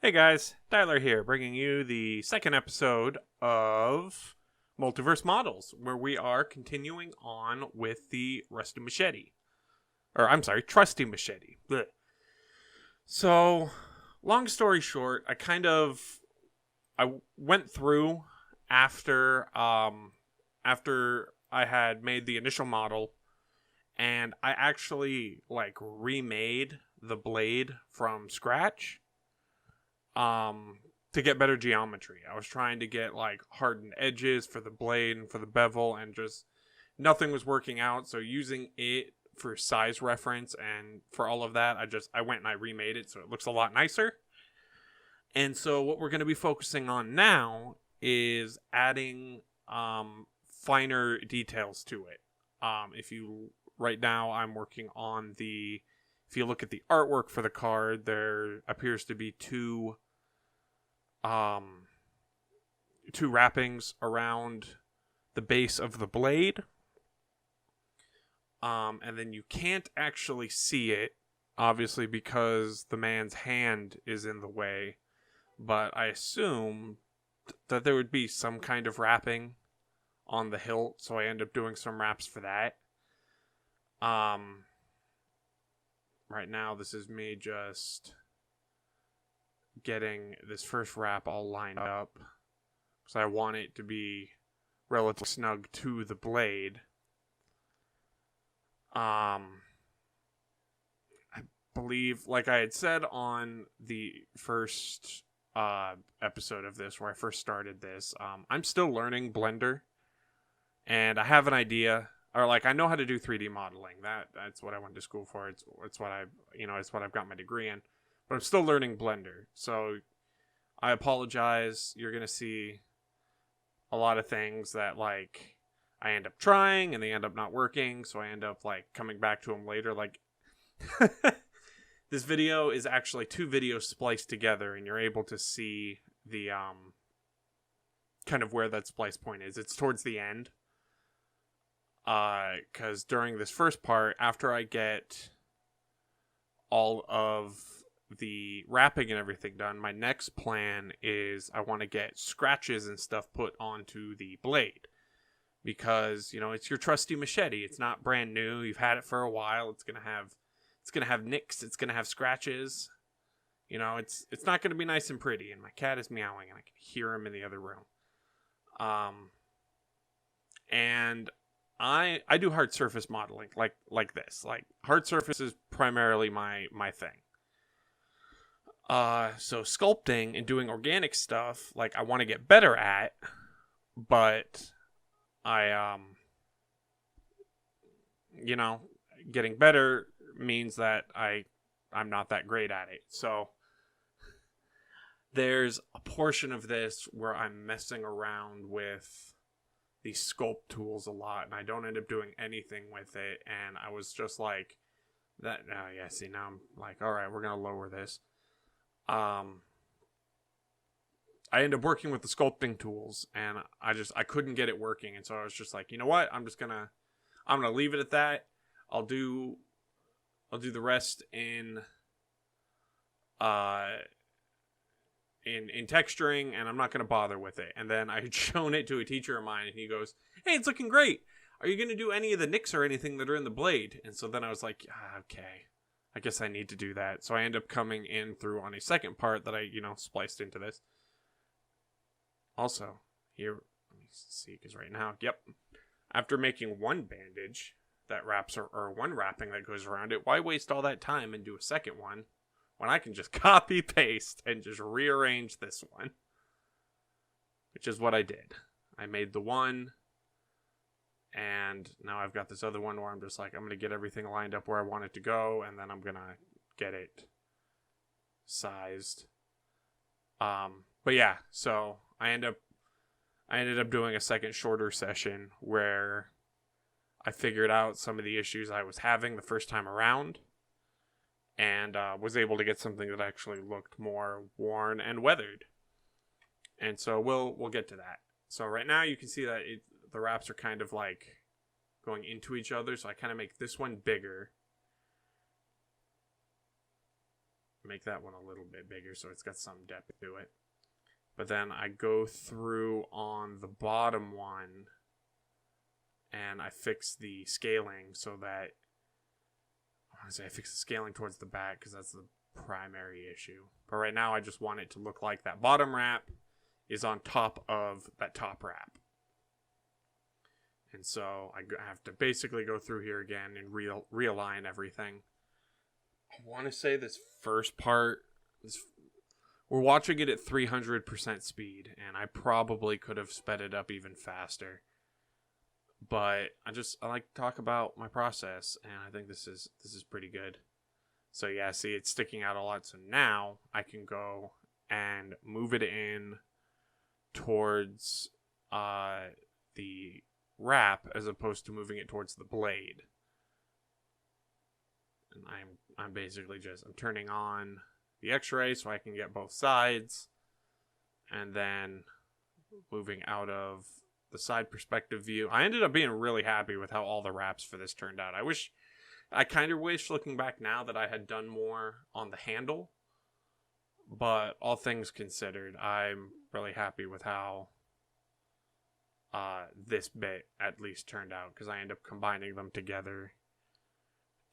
Hey guys, Tyler here, bringing you the second episode of Multiverse Models, where we are continuing on with the Rusty Machete. Or, I'm sorry, Trusty Machete. Blech. So, long story short, I went through after I had made the initial model, and I actually, remade the blade from scratch. To get better geometry. I was trying to get hardened edges for the blade and for the bevel, and just nothing was working out. So using it for size reference and for all of that, I went and I remade it so it looks a lot nicer. And so what we're going to be focusing on now is adding finer details to it. Right now I'm working on if you look at the artwork for the card, there appears to be two wrappings around the base of the blade. And then you can't actually see it, obviously, because the man's hand is in the way. But I assume that there would be some kind of wrapping on the hilt, so I end up doing some wraps for that. Right now, this is me just getting this first wrap all lined up, because I want it to be relatively snug to the blade. I believe, like I had said on the first episode of this, where I first started this, I'm still learning Blender, and I have an idea. Or I know how to do 3D modeling. That's what I went to school for. It's what it's what I've got my degree in. But I'm still learning Blender. So I apologize. You're going to see a lot of things that I end up trying and they end up not working. So I end up coming back to them later. This video is actually two videos spliced together, and you're able to see the kind of where that splice point is. It's towards the end. Because during this first part, after I get all of the wrapping and everything done, my next plan is I want to get scratches and stuff put onto the blade. Because, it's your trusty machete. It's not brand new. You've had it for a while. It's gonna have nicks. It's gonna have scratches. It's not gonna be nice and pretty. And my cat is meowing, and I can hear him in the other room. And I do hard surface modeling like this. Hard surface is primarily my thing. So sculpting and doing organic stuff, I want to get better at, but getting better means that I'm not that great at it. So there's a portion of this where I'm messing around with these sculpt tools a lot, and I don't end up doing anything with it. And I was just that. See, now I'm all right, we're gonna lower this. I end up working with the sculpting tools, and I couldn't get it working, and so I was just you know what? I'm gonna leave it at that. I'll do the rest in texturing, and I'm not going to bother with it. And then I had shown it to a teacher of mine, and he goes, "Hey, it's looking great. Are you going to do any of the nicks or anything that are in the blade?" And so then I was okay, I guess I need to do that. So I end up coming in through on a second part that I, spliced into this. Also, here, let me see, because right now, yep, after making one bandage that wraps, or one wrapping that goes around it, why waste all that time and do a second one when I can just copy paste and just rearrange this one? Which is what I did. I made the one, and now I've got this other one where I'm just I'm going to get everything lined up where I want it to go, and then I'm going to get it sized. But yeah, so I ended up doing a second shorter session where I figured out some of the issues I was having the first time around, and was able to get something that actually looked more worn and weathered. And so we'll get to that. So right now you can see that the wraps are kind of going into each other. So I kind of make this one bigger. make that one a little bit bigger so it's got some depth to it. But then I go through on the bottom one and I fix the scaling so that, I fix the scaling towards the back because that's the primary issue. But right now I just want it to look like that bottom wrap is on top of that top wrap. And so I have to basically go through here again and realign everything. I want to say this first part, we're watching it at 300% speed, and I probably could have sped it up even faster. But I like to talk about my process, and I think this is pretty good. So yeah, see, it's sticking out a lot. So now I can go and move it in towards the wrap as opposed to moving it towards the blade. And I'm basically I'm turning on the X-ray so I can get both sides, and then moving out of the side perspective view. I ended up being really happy with how all the wraps for this turned out. I kind of wish, looking back now, that I had done more on the handle, but all things considered, I'm really happy with how this bit at least turned out, because I end up combining them together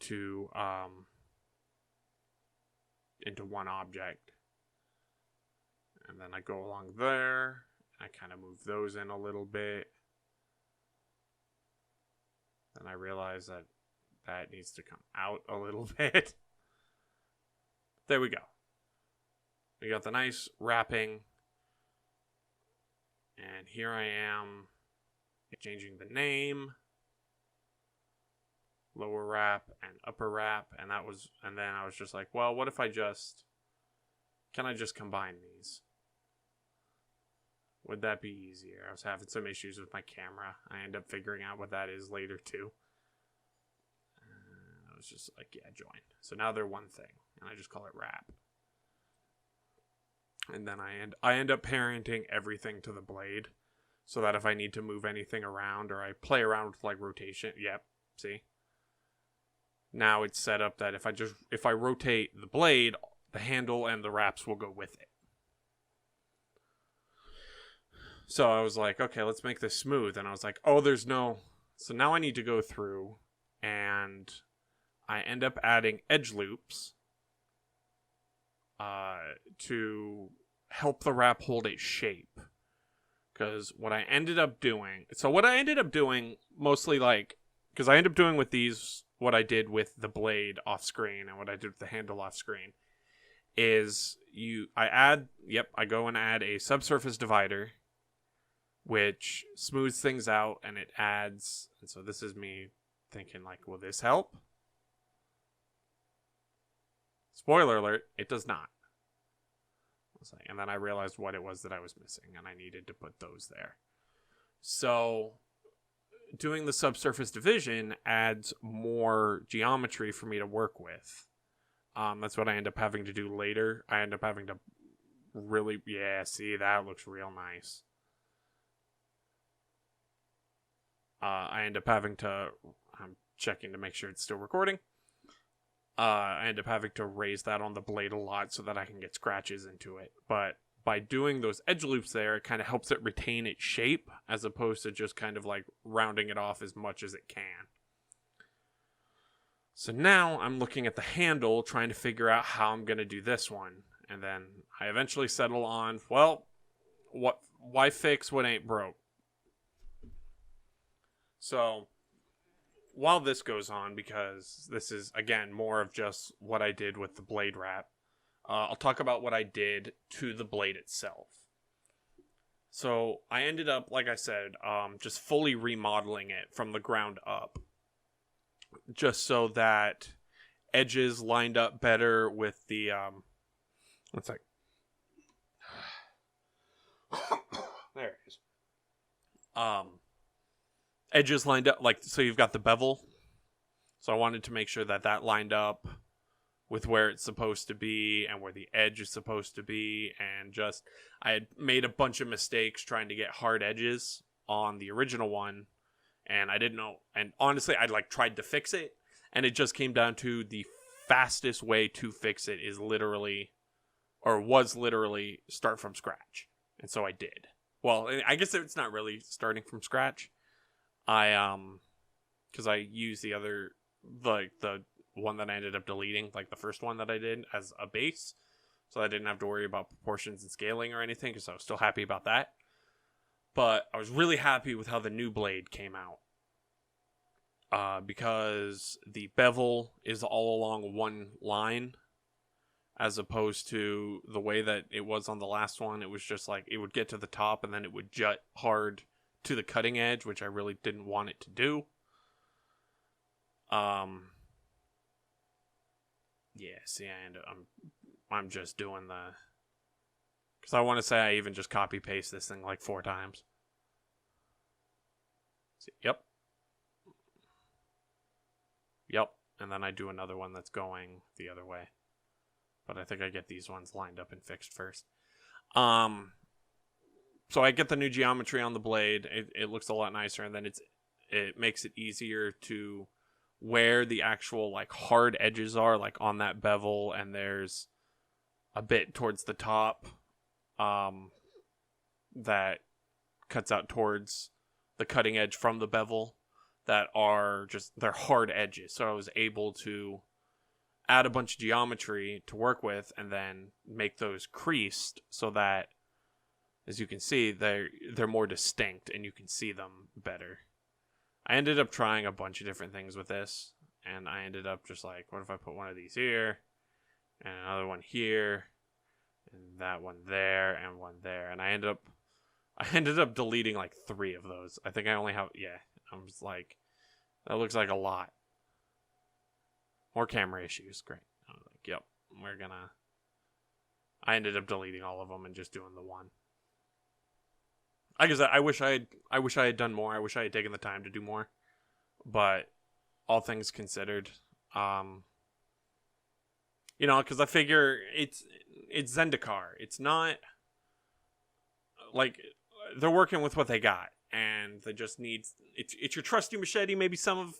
to into one object. And then I go along there, I kind of move those in a little bit. Then I realize that needs to come out a little bit. There we go. We got the nice wrapping. And here I am changing the name, lower wrap and upper wrap, and then I was just like, well, what if can I just combine these? Would that be easier? I was having some issues with my camera. I end up figuring out what that is later too. I was just like, yeah, join. So now they're one thing, and I just call it wrap. And then I end up parenting everything to the blade, so that if I need to move anything around or I play around with like rotation, yep, see? Now it's set up that if I rotate the blade, the handle and the wraps will go with it. So I was like, okay, let's make this smooth. And I was like, oh, so now I need to go through, and I end up adding edge loops to help the wrap hold its shape. Because what I ended up doing mostly, like, because I ended up doing with these what I did with the blade off screen and what I did with the handle off screen is I go and add a subsurface divider, which smooths things out, and it adds, and so this is me thinking like, will this help? Spoiler alert, it does not. And then I realized what it was that I was missing, and I needed to put those there. So doing the subsurface division adds more geometry for me to work with. That's what I end up having to do later. I end up having to really, see, that looks real nice. I end up having to, I'm checking to make sure it's still recording. I end up having to raise that on the blade a lot so that I can get scratches into it. But by doing those edge loops there, it kind of helps it retain its shape as opposed to just kind of like rounding it off as much as it can. So now I'm looking at the handle, trying to figure out how I'm going to do this one. And then I eventually settle on, well, why fix what ain't broke? So while this goes on, because this is, again, more of just what I did with the blade wrap, I'll talk about what I did to the blade itself. So I ended up, like I said, just fully remodeling it from the ground up, just so that edges lined up better with the, one sec. There it is. Edges lined up, like, so you've got the bevel. So I wanted to make sure that that lined up with where it's supposed to be and where the edge is supposed to be. And just, I had made a bunch of mistakes trying to get hard edges on the original one. And I didn't know. And honestly, I tried to fix it. And it just came down to the fastest way to fix it is literally, or was literally, start from scratch. And so I did. Well, I guess it's not really starting from scratch. Because I used the other, like the one that I ended up deleting, like the first one that I did, as a base. So I didn't have to worry about proportions and scaling or anything, because I was still happy about that. But I was really happy with how the new blade came out. Because the bevel is all along one line, as opposed to the way that it was on the last one. It was just like, it would get to the top and then it would jut hard to the cutting edge, which I really didn't want it to do. Yeah, see, I'm just doing the, because I want to say I even just copy paste this thing like 4 times. See, yep, and then I do another one that's going the other way. But I think I get these ones lined up and fixed first. So I get the new geometry on the blade. It looks a lot nicer, and then it makes it easier to where the actual like hard edges are, like on that bevel, and there's a bit towards the top that cuts out towards the cutting edge from the bevel, that are just, they're hard edges. So I was able to add a bunch of geometry to work with and then make those creased so that, as you can see, they're more distinct and you can see them better. I ended up trying a bunch of different things with this, and I ended up just like, what if I put one of these here and another one here and that one there and one there, and I ended up deleting like 3 of those. I think I only have, I was like, that looks like a lot. More camera issues. Great. I was like, yep, I ended up deleting all of them and just doing the one. I guess I wish I had done more. I wish I had taken the time to do more. But all things considered, because I figure it's Zendikar. It's not like they're working with what they got, and they just need it's your trusty Machete. Maybe some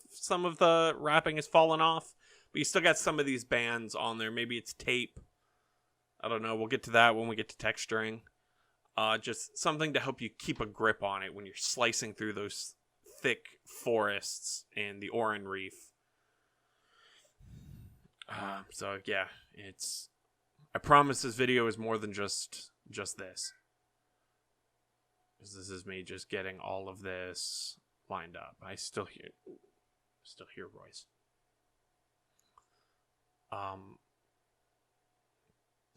of the wrapping has fallen off, but you still got some of these bands on there. Maybe it's tape. I don't know. We'll get to that when we get to texturing. Just something to help you keep a grip on it when you're slicing through those thick forests in the Oran Reef. So yeah, I promise this video is more than just this. Because this is me just getting all of this lined up. I still hear Royce.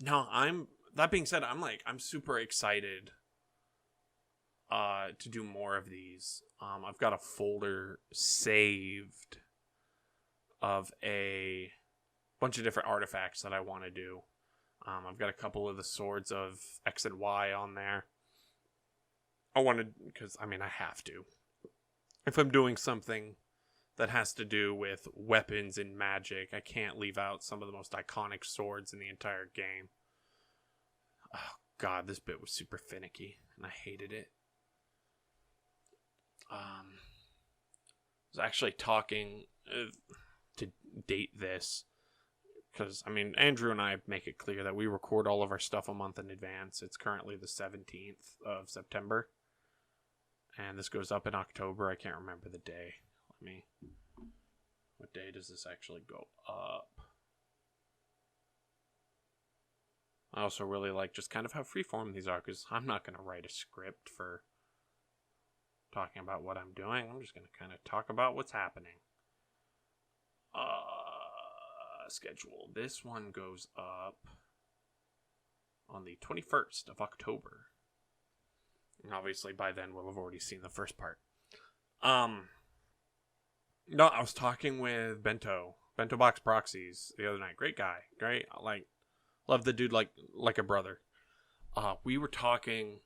No, that being said, I'm super excited to do more of these. I've got a folder saved of a bunch of different artifacts that I want to do. I've got a couple of the swords of X and Y on there. Because I have to. If I'm doing something that has to do with weapons and magic, I can't leave out some of the most iconic swords in the entire game. Oh god, this bit was super finicky, and I hated it. I was actually talking to date this, because, Andrew and I make it clear that we record all of our stuff a month in advance. It's currently the 17th of September, and this goes up in October. I can't remember the day. What day does this actually go up? I also really like just kind of how freeform these are, because I'm not going to write a script for talking about what I'm doing. I'm just going to kind of talk about what's happening. Schedule. This one goes up on the 21st of October. And obviously by then we'll have already seen the first part. No, I was talking with Bento Box Proxies the other night. Great guy. Great. Love the dude like a brother. We were talking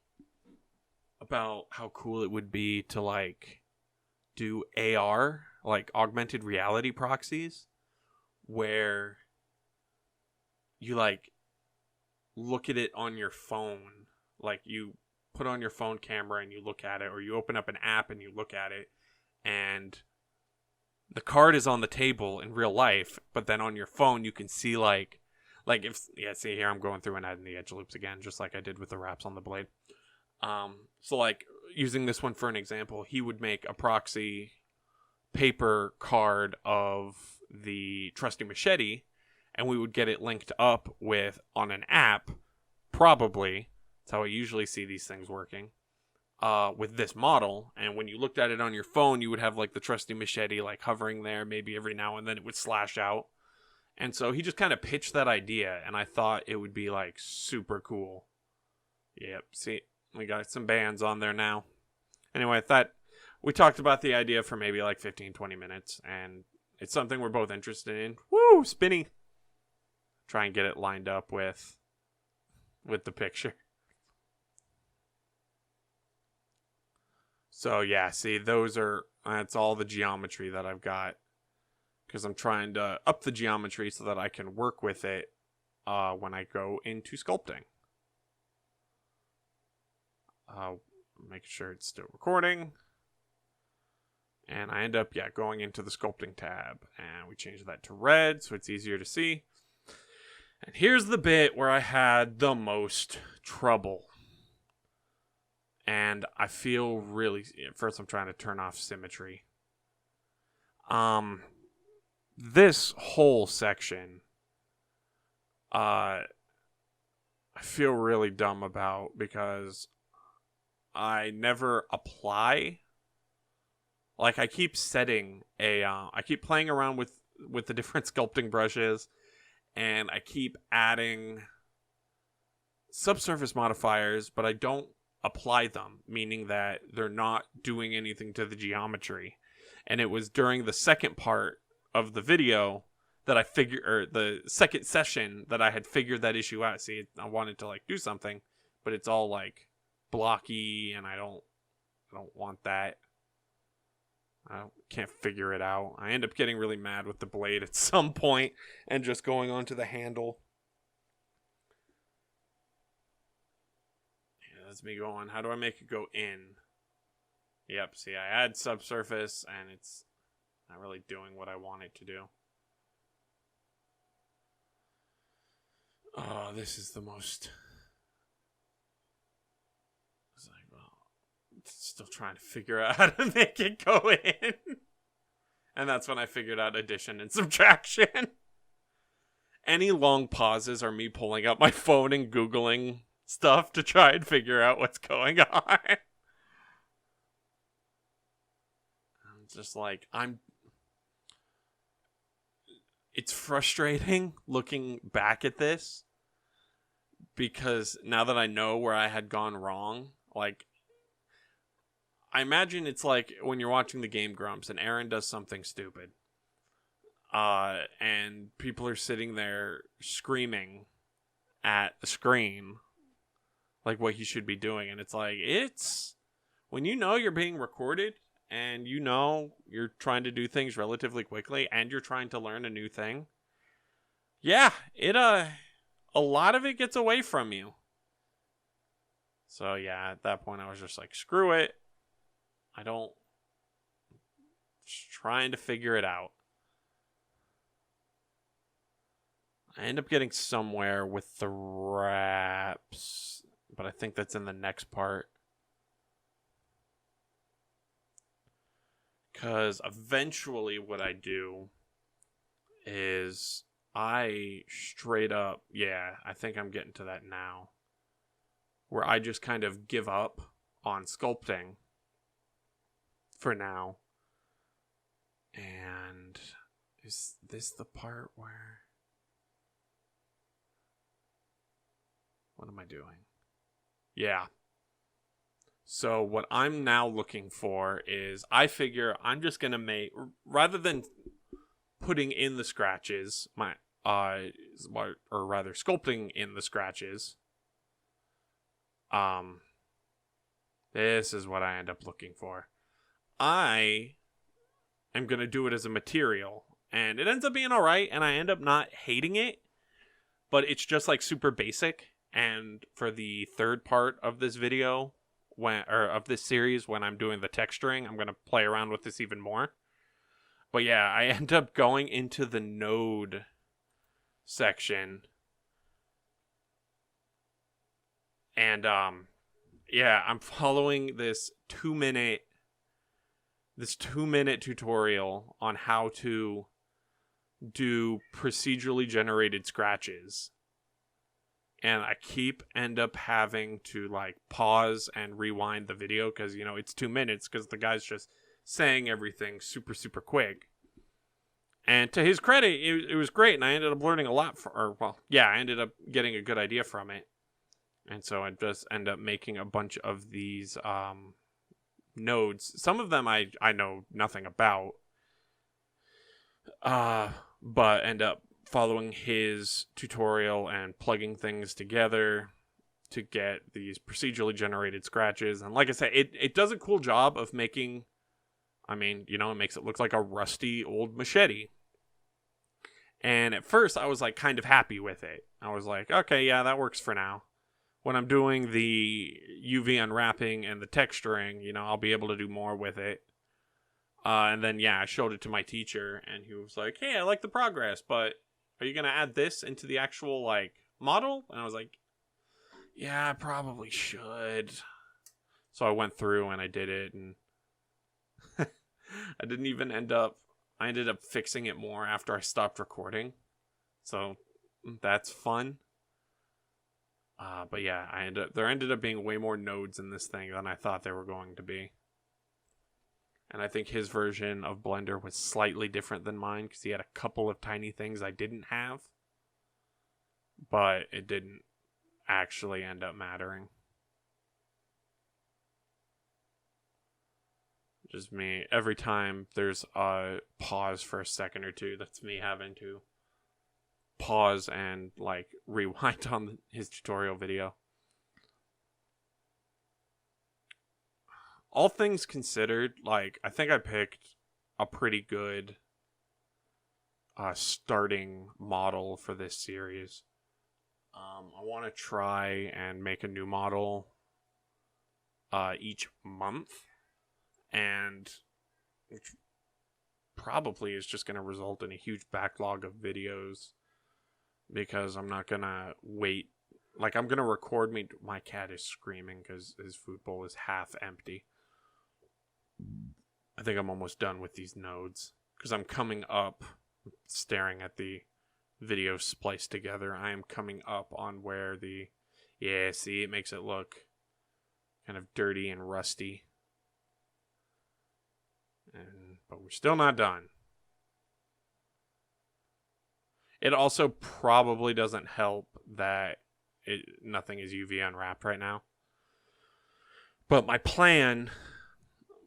about how cool it would be to do AR, augmented reality proxies, where you look at it on your phone. You put on your phone camera and you look at it, or you open up an app and you look at it, and the card is on the table in real life, but then on your phone you can see like if see here I'm going through and adding the edge loops again, just like I did with the wraps on the blade. So like using this one for an example, he would make a proxy paper card of the trusty Machete, and we would get it linked up with on an app, probably. That's how I usually see these things working. With this model, and when you looked at it on your phone, you would have like the trusty Machete like hovering there, maybe every now and then it would slash out. And so he just kind of pitched that idea, and I thought it would be like super cool. Yep, see, we got some bands on there now. Anyway, I thought we talked about the idea for maybe like 15-20 minutes, and it's something we're both interested in. Woo, spinny. Try and get it lined up with the picture. So yeah, see, that's all the geometry that I've got, because I'm trying to up the geometry so that I can work with it when I go into sculpting. Making sure it's still recording. And I end up, going into the sculpting tab, and we change that to red so it's easier to see. And here's the bit where I had the most trouble. And I feel really... First, I'm trying to turn off symmetry. This whole section, I feel really dumb about, because I never apply. Like, I keep setting I keep playing around with the different sculpting brushes, and I keep adding subsurface modifiers, but I don't apply them, meaning that they're not doing anything to the geometry. And it was during the second part of the video that or the second session, that I had figured that issue out. See, I wanted to like do something, but it's all like blocky, and I don't want that. I can't figure it out. I end up getting really mad with the blade at some point and just going onto the handle. That's me going, how do I make it go in? Yep, see, I add subsurface, and it's not really doing what I want it to do. Oh, this is the most... It's like, well, still trying to figure out how to make it go in. And that's when I figured out addition and subtraction. Any long pauses are me pulling out my phone and Googling stuff to try and figure out what's going on. I'm just like, it's frustrating looking back at this, because now that I know where I had gone wrong, like, I imagine it's like when you're watching the Game Grumps and Aaron does something stupid, and people are sitting there screaming at the screen like what he should be doing. And it's like, when you know you're being recorded, and you know you're trying to do things relatively quickly, and you're trying to learn a new thing, a lot of it gets away from you. So yeah, at that point I was just like, screw it. Just trying to figure it out. I end up getting somewhere with the wraps, but I think that's in the next part. Because eventually what I do is I straight up, I think I'm getting to that now, where I just kind of give up on sculpting for now. And is this the part where... What am I doing? Yeah. So what I'm now looking for is, I figure I'm just going to make, rather than putting in the scratches, or rather sculpting in the scratches, this is what I end up looking for. I am going to do it as a material, and it ends up being alright, and I end up not hating it, but it's just like super basic. And for the third part of this video, of this series, when I'm doing the texturing, I'm going to play around with this even more. But yeah, I end up going into the node section. And yeah, I'm following this 2-minute tutorial on how to do procedurally generated scratches. And I end up having to like pause and rewind the video because, you know, it's 2 minutes because the guy's just saying everything super, super quick. And to his credit, it was great. And I ended up learning a lot I ended up getting a good idea from it. And so I just end up making a bunch of these nodes. Some of them I know nothing about. But end up following his tutorial and plugging things together to get these procedurally generated scratches. And like I said, it does a cool job of making, I mean, you know, it makes it look like a rusty old machete. And at first I was like kind of happy with it. I was like, okay, yeah, that works for now. When I'm doing the UV unwrapping and the texturing, you know, I'll be able to do more with it. And then, yeah, I showed it to my teacher, and he was like, hey, I like the progress, but are you going to add this into the actual, like, model? And I was like, yeah, I probably should. So I went through and I did it, and I ended up fixing it more after I stopped recording. So that's fun. But yeah, there ended up being way more nodes in this thing than I thought there were going to be. And I think his version of Blender was slightly different than mine because he had a couple of tiny things I didn't have. But it didn't actually end up mattering. Just me. Every time there's a pause for a second or two, that's me having to pause and like rewind on his tutorial video. All things considered, like, I think I picked a pretty good starting model for this series. I want to try and make a new model each month, and which probably is just going to result in a huge backlog of videos because I'm not going to wait. Like, I'm going to record me. My cat is screaming because his food bowl is half empty. I think I'm almost done with these nodes because I'm coming up, staring at the video spliced together. I am coming up on where see, it makes it look kind of dirty and rusty. But we're still not done. It also probably doesn't help that nothing is UV unwrapped right now. But my plan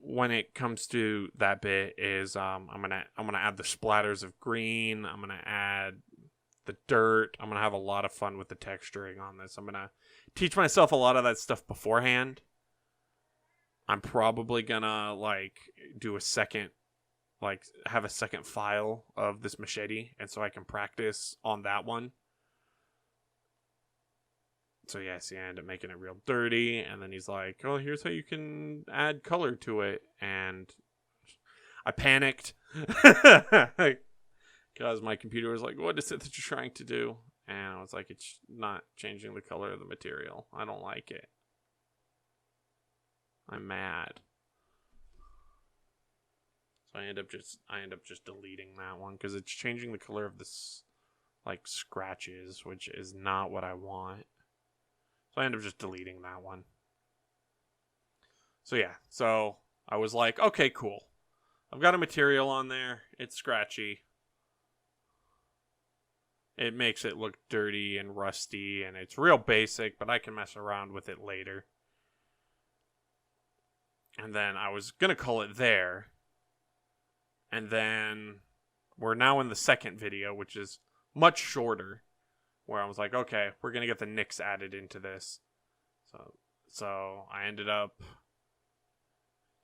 when it comes to that bit is I'm gonna add the splatters of green. I'm gonna add the dirt. I'm gonna have a lot of fun with the texturing on this. I'm gonna teach myself a lot of that stuff beforehand. I'm probably gonna like do a second, like have a second file of this machete, and so I can practice on that one. So yeah, see, I end up making it real dirty, and then he's like, oh, here's how you can add color to it, and I panicked, because my computer was like, what is it that you're trying to do? And I was like, it's not changing the color of the material. I don't like it. I'm mad. So I end up just deleting that one, because it's changing the color of this, like, scratches, which is not what I want. So I ended up just deleting that one. So yeah, so I was like, okay, cool. I've got a material on there. It's scratchy. It makes it look dirty and rusty, and it's real basic, but I can mess around with it later. And then I was going to call it there. And then we're now in the second video, which is much shorter, where I was like, okay, we're going to get the nicks added into this. So I ended up,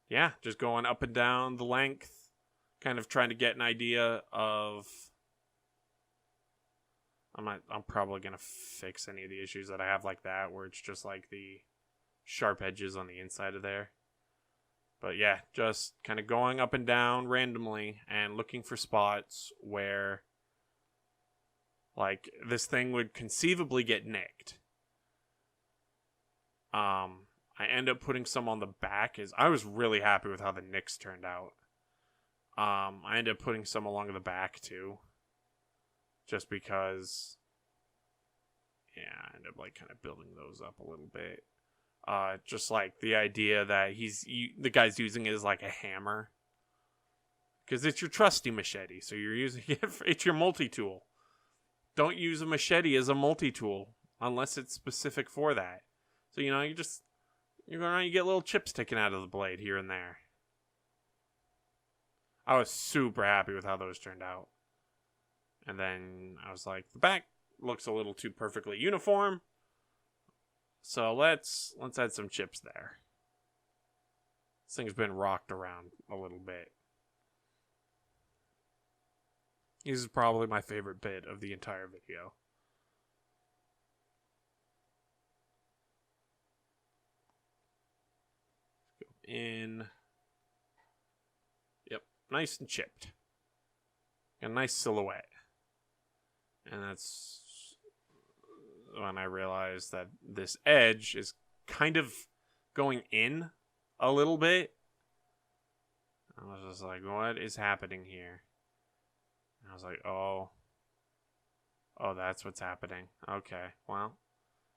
yeah, just going up and down the length, kind of trying to get an idea of, I'm probably going to fix any of the issues that I have like that, where it's just like the sharp edges on the inside of there. But yeah, just kind of going up and down randomly and looking for spots where, like, this thing would conceivably get nicked. I end up putting some on the back. I was really happy with how the nicks turned out. I ended up putting some along the back too, just because. Yeah, I ended up like kind of building those up a little bit. Just like the idea that the guy's using it as like a hammer, because it's your trusty machete, so you're using it. It's your multi-tool. Don't use a machete as a multi-tool unless it's specific for that. So you going around, you get little chips sticking out of the blade here and there. I was super happy with how those turned out. And then I was like, the back looks a little too perfectly uniform. So let's add some chips there. This thing's been rocked around a little bit. This is probably my favorite bit of the entire video. Go in. Yep, nice and chipped. A nice silhouette. And that's when I realized that this edge is kind of going in a little bit. I was just like, what is happening here? And I was like, oh, that's what's happening. Okay, well,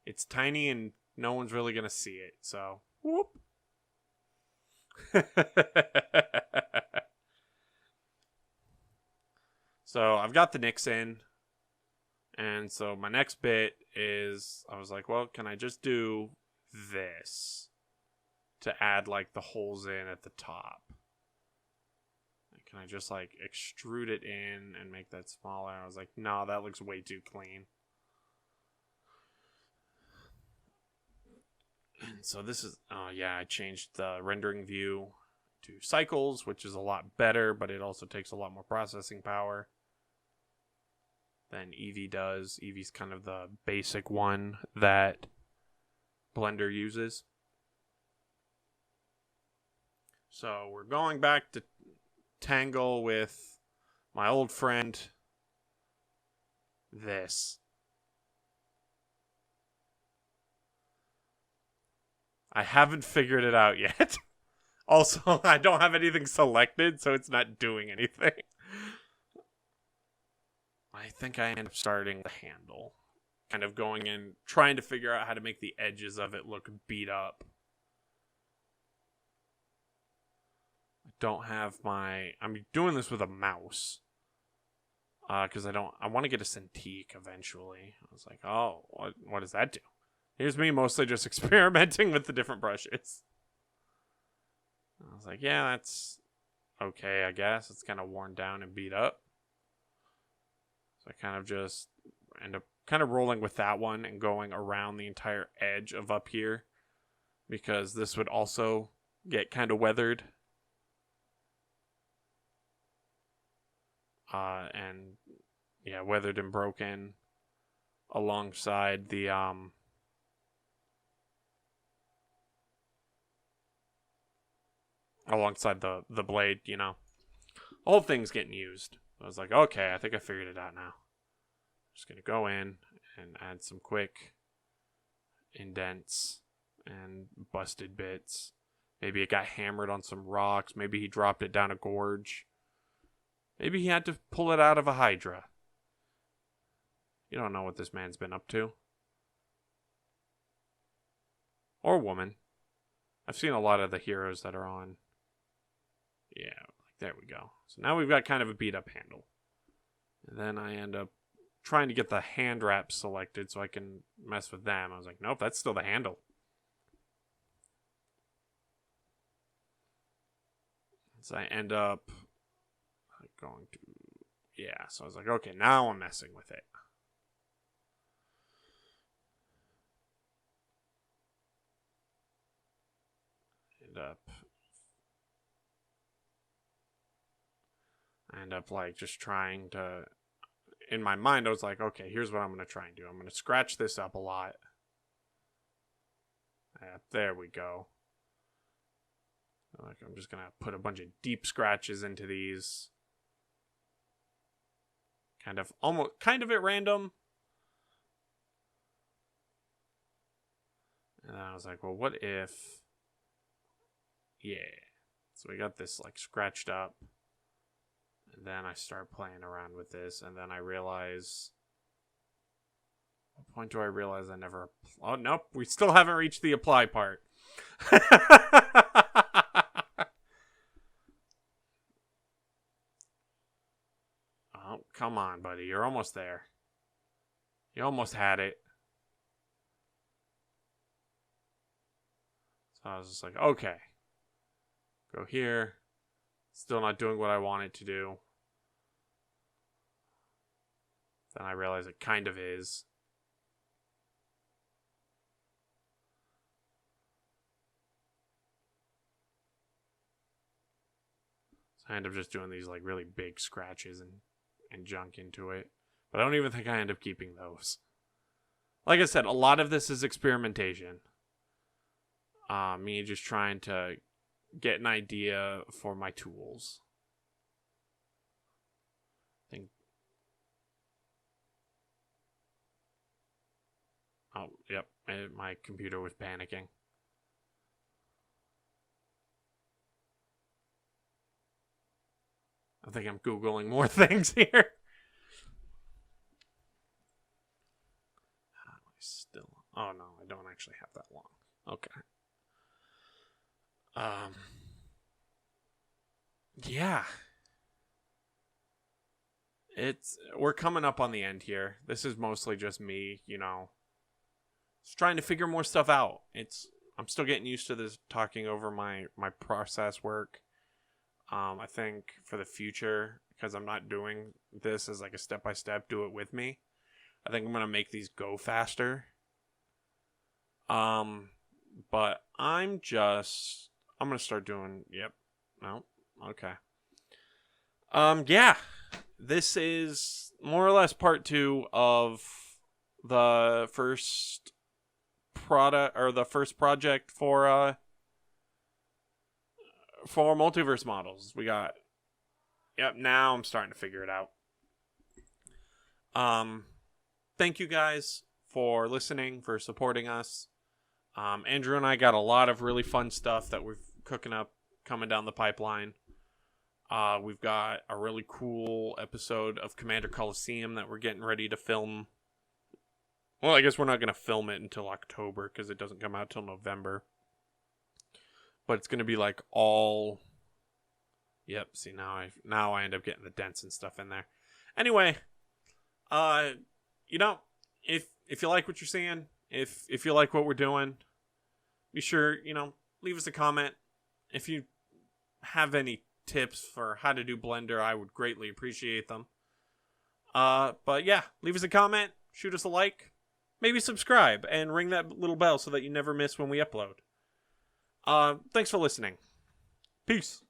it's tiny and no one's really going to see it, so whoop. So I've got the nicks in. And so my next bit is, I was like, well, can I just do this to add like the holes in at the top? Can I just like extrude it in and make that smaller? I was like, no, that looks way too clean. And so this is, I changed the rendering view to cycles, which is a lot better, but it also takes a lot more processing power than Eevee does. Eevee's kind of the basic one that Blender uses. So we're going back to tangle with my old friend, this. I haven't figured it out yet. Also, I don't have anything selected, so it's not doing anything. I think I end up starting the handle. Kind of going in, trying to figure out how to make the edges of it look beat up. I don't have I'm doing this with a mouse. Because I want to get a Cintiq eventually. I was like, oh, what does that do? Here's me mostly just experimenting with the different brushes. I was like, yeah, that's okay, I guess. It's kind of worn down and beat up. So I kind of just end up kind of rolling with that one and going around the entire edge of up here, because this would also get kind of weathered. Weathered and broken alongside the blade, you know. The whole thing's getting used. I was like, okay, I think I figured it out now. Just gonna go in and add some quick indents and busted bits. Maybe it got hammered on some rocks. Maybe he dropped it down a gorge. Maybe he had to pull it out of a hydra. You don't know what this man's been up to. Or woman. I've seen a lot of the heroes that are on. Yeah, there we go. So now we've got kind of a beat up handle. And then I end up trying to get the hand wraps selected so I can mess with them. I was like, nope, that's still the handle. So I end up going to, so I was like, okay, now I'm messing with it. I end up like just trying to, in my mind I was like, okay, here's what I'm going to try and do. I'm going to scratch this up a lot. There we go. like, I'm just gonna put a bunch of deep scratches into these. Kind of at random. And I was like, well, what if... Yeah. So we got this, like, scratched up. And then I start playing around with this. And then I realize... What point do I realize I never... Oh, nope. We still haven't reached the apply part. Oh, come on, buddy. You're almost there. You almost had it. So I was just like, okay. Go here. Still not doing what I want it to do. Then I realize it kind of is. So I end up just doing these like really big scratches and junk into it. But I don't even think I end up keeping those. Like I said, a lot of this is experimentation. Me just trying to get an idea for my tools. Oh, yep. My computer was panicking. I think I'm Googling more things here. Oh no, I don't actually have that long. Okay. Yeah. We're coming up on the end here. This is mostly just me, just trying to figure more stuff out. I'm still getting used to this, talking over my process work. I think for the future, because I'm not doing this as like a step-by-step, do it with me. I think I'm going to make these go faster. But I'm going to start doing, yep. No. Okay. Yeah. This is more or less part 2 of the first product, or the first project for Multiverse models. We got, yep, now I'm starting to figure it out. Thank you guys for listening, for supporting us. Andrew and I got a lot of really fun stuff that we're cooking up, coming down the pipeline. We've got a really cool episode of Commander Coliseum that we're getting ready to film. Well, I guess we're not going to film it until October because it doesn't come out till November. But it's going to be like all... Yep, see, now I end up getting the dents and stuff in there. Anyway, if you like what you're seeing, if you like what we're doing, be sure, leave us a comment. If you have any tips for how to do Blender, I would greatly appreciate them. But yeah, leave us a comment, shoot us a like, maybe subscribe, and ring that little bell so that you never miss when we upload. Thanks for listening. Peace.